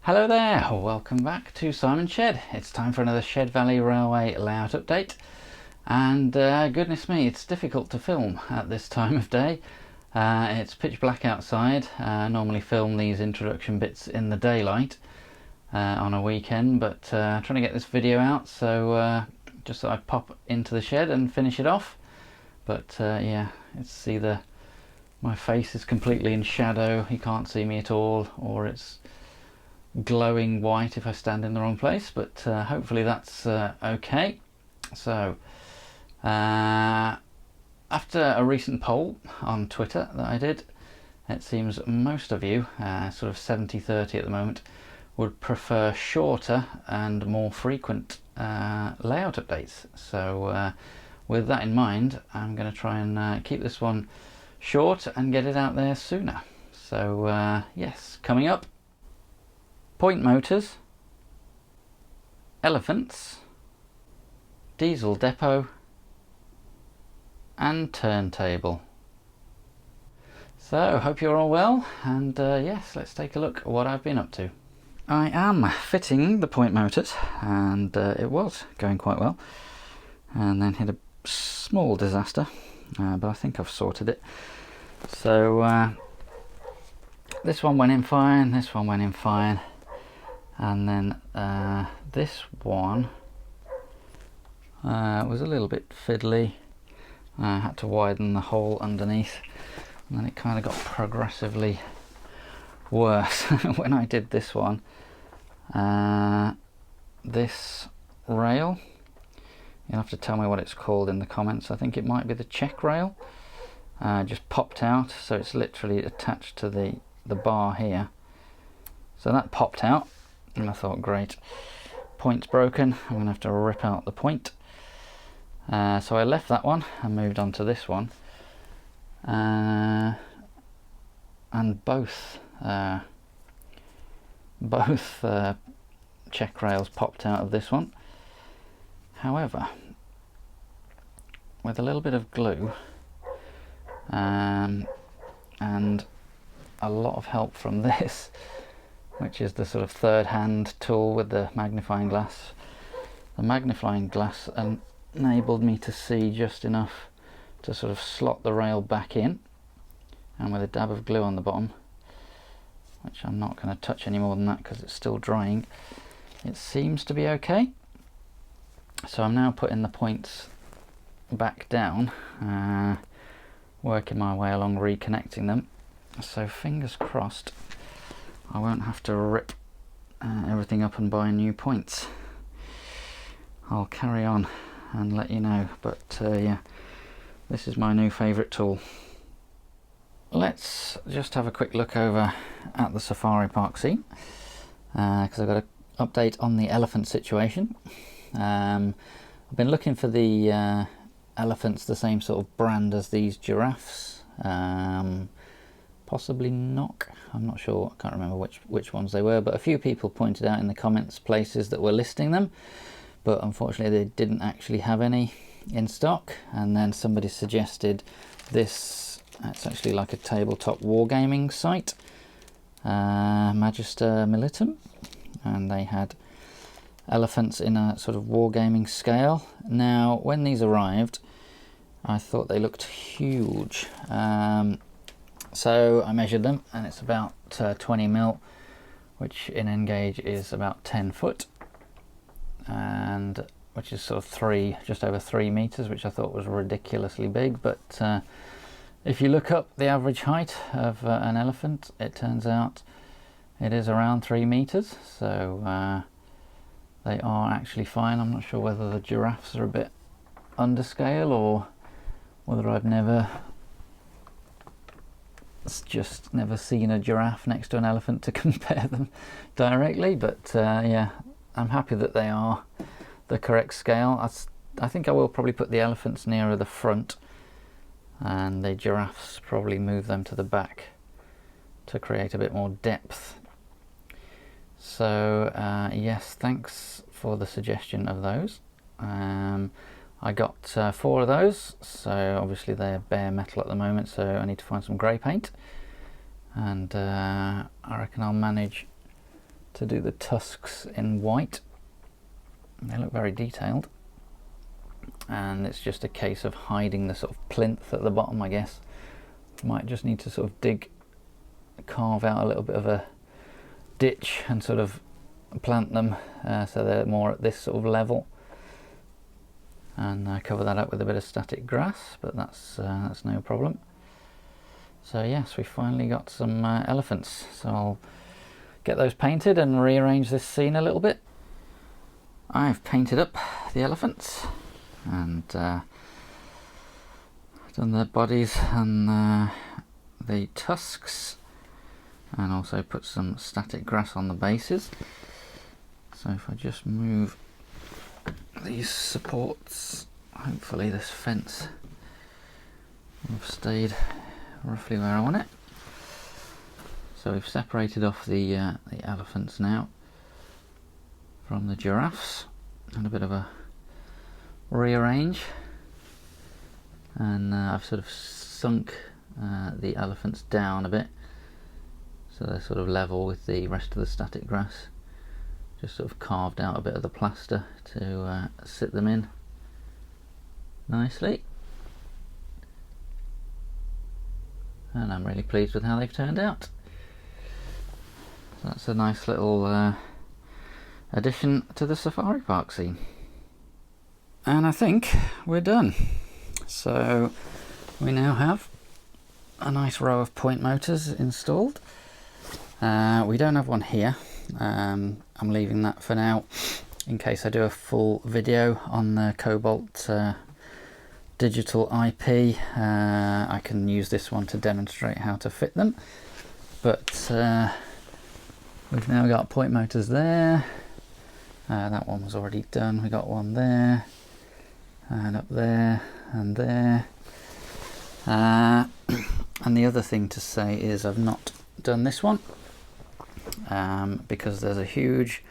Hello there, welcome back to Simon's Shed. It's time for another Severn Valley Railway layout update, and goodness me, it's difficult to film at this time of day. It's pitch black outside. I normally film these introduction bits in the daylight on a weekend, but trying to get this video out, so just thought I'd pop into the shed and finish it off. But yeah, it's either my face is completely in shadow, you can't see me at all, or it's glowing white if I stand in the wrong place, but hopefully that's okay. So after a recent poll on Twitter that I did, it seems most of you, sort of 70-30 at the moment, would prefer shorter and more frequent layout updates. So with that in mind, I'm going to try and keep this one short and get it out there sooner. So yes, coming up: point motors, elephants, diesel depot, and turntable. So hope you're all well, and yes, let's take a look at what I've been up to. I am fitting the point motors, and it was going quite well, and then hit a small disaster, but I think I've sorted it. So this one went in fine, this one went in fine, and then this one was a little bit fiddly. I had to widen the hole underneath, and then it kind of got progressively worse when I did this one. This rail, you'll have to tell me what it's called in the comments. I think it might be the check rail. Just popped out, so it's literally attached to the bar here. So that popped out, and I thought, great, point's broken, I'm going to have to rip out the point. So I left that one and moved on to this one, and both check rails popped out of this one. However, with a little bit of glue and a lot of help from this, which is the sort of third hand tool with the magnifying glass. The magnifying glass enabled me to see just enough to sort of slot the rail back in, and with a dab of glue on the bottom, which I'm not going to touch any more than that because it's still drying, it seems to be okay. So I'm now putting the points back down, working my way along, reconnecting them. So fingers crossed I won't have to rip everything up and buy new points. I'll carry on and let you know, but yeah, this is my new favourite tool. Let's just have a quick look over at the safari park scene, because I've got an update on the elephant situation. I've been looking for the elephants the same sort of brand as these giraffes. Possibly Knock, I'm not sure, I can't remember which ones they were, but a few people pointed out in the comments places that were listing them, but unfortunately they didn't actually have any in stock. And then somebody suggested this, it's actually like a tabletop wargaming site, Magister Militum, and they had elephants in a sort of wargaming scale. Now when these arrived, I thought they looked huge. So I measured them, and it's about 20 mil, which in N-gauge is about 10 foot, and which is sort of just over 3 meters, which I thought was ridiculously big. But if you look up the average height of an elephant, it turns out it is around 3 meters. So they are actually fine. I'm not sure whether the giraffes are a bit under scale, or whether I've just never seen a giraffe next to an elephant to compare them directly. But yeah, I'm happy that they are the correct scale. I think I will probably put the elephants nearer the front, and the giraffes probably move them to the back to create a bit more depth. So yes, thanks for the suggestion of those. I got 4 of those, so obviously they're bare metal at the moment, so I need to find some grey paint, and I reckon I'll manage to do the tusks in white. They look very detailed, and it's just a case of hiding the sort of plinth at the bottom, I guess. Might just need to sort of carve out a little bit of a ditch and sort of plant them so they're more at this sort of level, and cover that up with a bit of static grass, but that's no problem. So yes, we finally got some elephants, so I'll get those painted and rearrange this scene a little bit. I've painted up the elephants and done the bodies and the tusks, and also put some static grass on the bases. So if I just move these supports, hopefully this fence will have stayed roughly where I want it. So we've separated off the elephants now from the giraffes, and a bit of a rearrange, and I've sort of sunk the elephants down a bit so they're sort of level with the rest of the static grass. Just sort of carved out a bit of the plaster to sit them in nicely, and I'm really pleased with how they've turned out. So that's a nice little addition to the safari park scene. And I think we're done. So we now have a nice row of point motors installed. We don't have one here. I'm leaving that for now in case I do a full video on the Cobalt digital IP. I can use this one to demonstrate how to fit them, but we've now got point motors there. That one was already done. We got one there, and up there, and there. And the other thing to say is I've not done this one because there's a huge,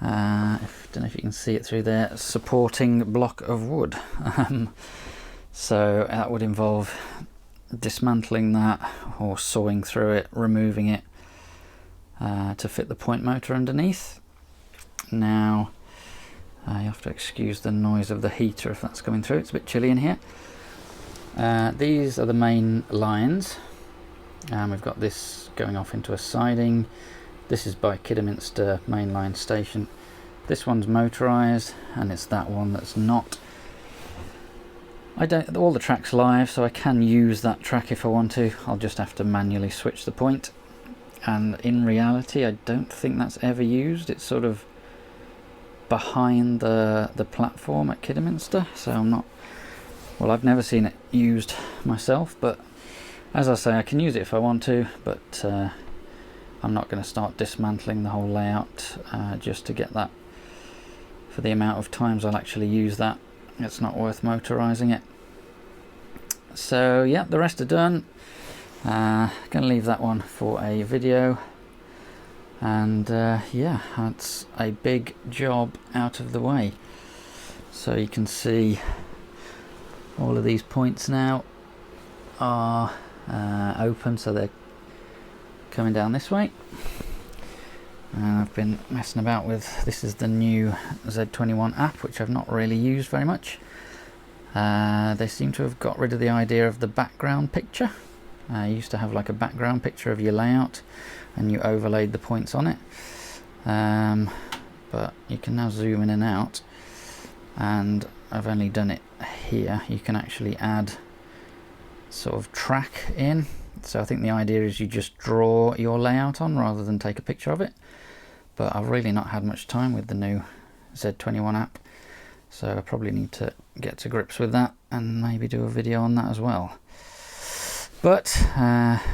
don't know if you can see it through there, supporting block of wood. So that would involve dismantling that or sawing through it, removing it to fit the point motor underneath. Now you have to excuse the noise of the heater if that's coming through, it's a bit chilly in here. These are the main lines, and we've got this going off into a siding. This is by Kidderminster mainline station. This one's motorised, and it's that one that's not. All the track's live, so I can use that track if I want to. I'll just have to manually switch the point, and in reality I don't think that's ever used. It's sort of behind the platform at Kidderminster, so I'm not, well, I've never seen it used myself, but as I say, I can use it if I want to, but I'm not going to start dismantling the whole layout just to get that. For the amount of times I'll actually use that, it's not worth motorising it. So yeah, the rest are done. Going to leave that one for a video. And yeah, that's a big job out of the way. So you can see all of these points now are open, so they're coming down this way. And I've been messing about with, this is the new Z21 app, which I've not really used very much. They seem to have got rid of the idea of the background picture. You used to have like a background picture of your layout and you overlaid the points on it, but you can now zoom in and out, and I've only done it here. You can actually add sort of track in, so I think the idea is you just draw your layout on rather than take a picture of it, but I've really not had much time with the new Z21 app, so I probably need to get to grips with that and maybe do a video on that as well. But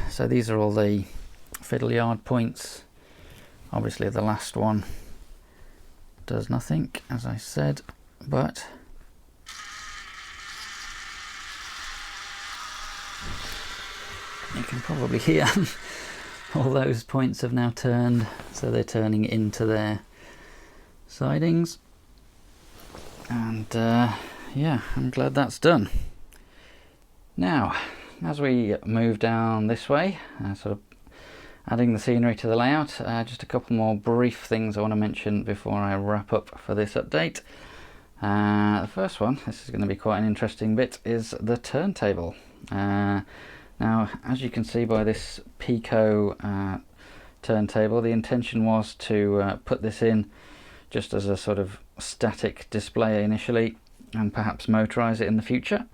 so these are all the fiddle yard points. Obviously the last one does nothing, as I said, but you can probably hear all those points have now turned, so they're turning into their sidings. And yeah, I'm glad that's done. Now, as we move down this way, sort of adding the scenery to the layout. Just a couple more brief things I want to mention before I wrap up for this update. The first one, this is going to be quite an interesting bit, is the turntable. Now, as you can see by this Pico turntable, the intention was to put this in just as a sort of static display initially, and perhaps motorise it in the future.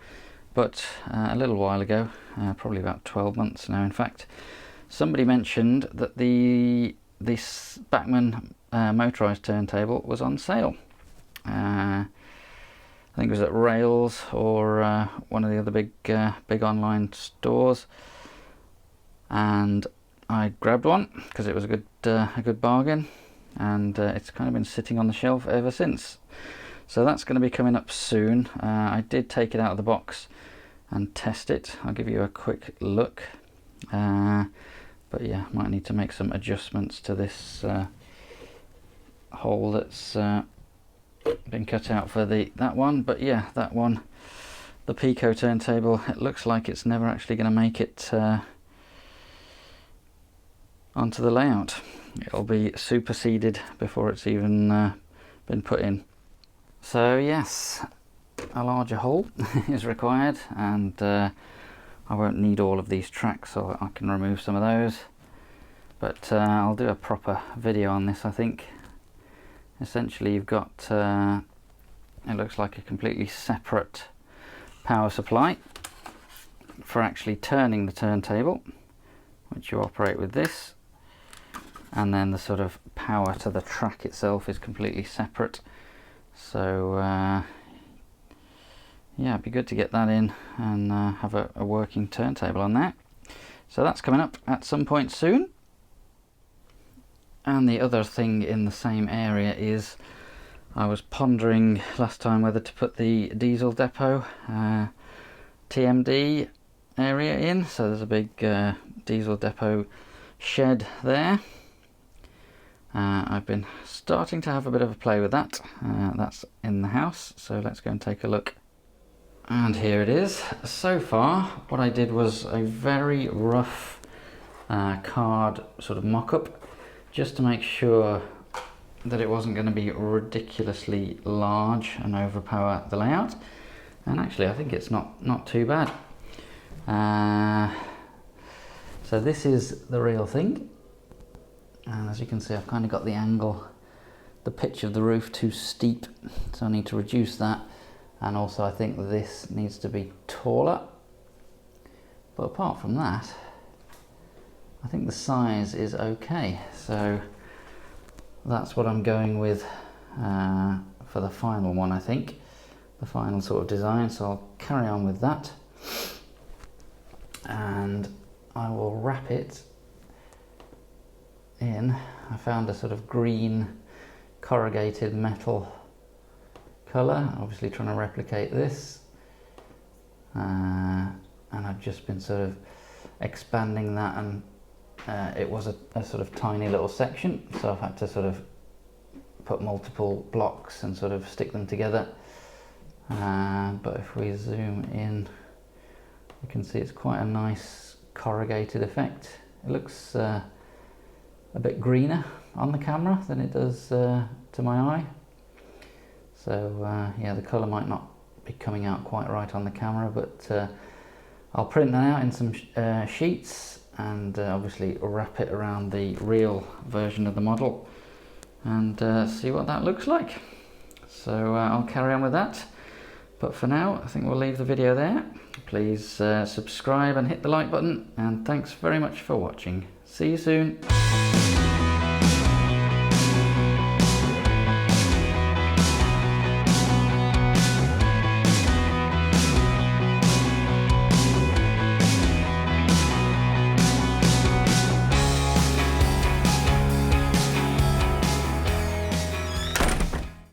But a little while ago, probably about 12 months now in fact, somebody mentioned that this Bachmann motorised turntable was on sale. I think it was at Rails or one of the other big online stores, and I grabbed one because it was a good bargain, and it's kind of been sitting on the shelf ever since. So that's going to be coming up soon. I did take it out of the box and test it. I'll give you a quick look, but yeah, might need to make some adjustments to this hole that's been cut out for that one. But yeah, that one, the Pico turntable, it looks like it's never actually going to make it onto the layout. It'll be superseded before it's even been put in. So yes, a larger hole is required, and I won't need all of these tracks, so I can remove some of those, but I'll do a proper video on this. I think essentially you've got it looks like a completely separate power supply for actually turning the turntable, which you operate with this, and then the sort of power to the track itself is completely separate. So yeah, it'd be good to get that in and have a working turntable on that. So that's coming up at some point soon. And the other thing in the same area is, I was pondering last time whether to put the diesel depot TMD area in. So there's a big diesel depot shed there. I've been starting to have a bit of a play with that. That's in the house, so let's go and take a look. And here it is. So far, what I did was a very rough card sort of mock-up, just to make sure that it wasn't going to be ridiculously large and overpower the layout. And actually, I think it's not too bad. So this is the real thing. And as you can see, I've kind of got the angle, the pitch of the roof too steep, so I need to reduce that. And also I think this needs to be taller. But apart from that, I think the size is okay. So that's what I'm going with for the final one, I think. The final sort of design, so I'll carry on with that. And I will wrap it in. I found a sort of green corrugated metal colour, obviously trying to replicate this, and I've just been sort of expanding that, and it was a sort of tiny little section, so I've had to sort of put multiple blocks and sort of stick them together. But if we zoom in, you can see it's quite a nice corrugated effect. It looks a bit greener on the camera than it does to my eye. So yeah, the colour might not be coming out quite right on the camera, but I'll print that out in some sheets and obviously wrap it around the real version of the model and see what that looks like. So I'll carry on with that, but for now I think we'll leave the video there. Please subscribe and hit the like button, and thanks very much for watching. See you soon.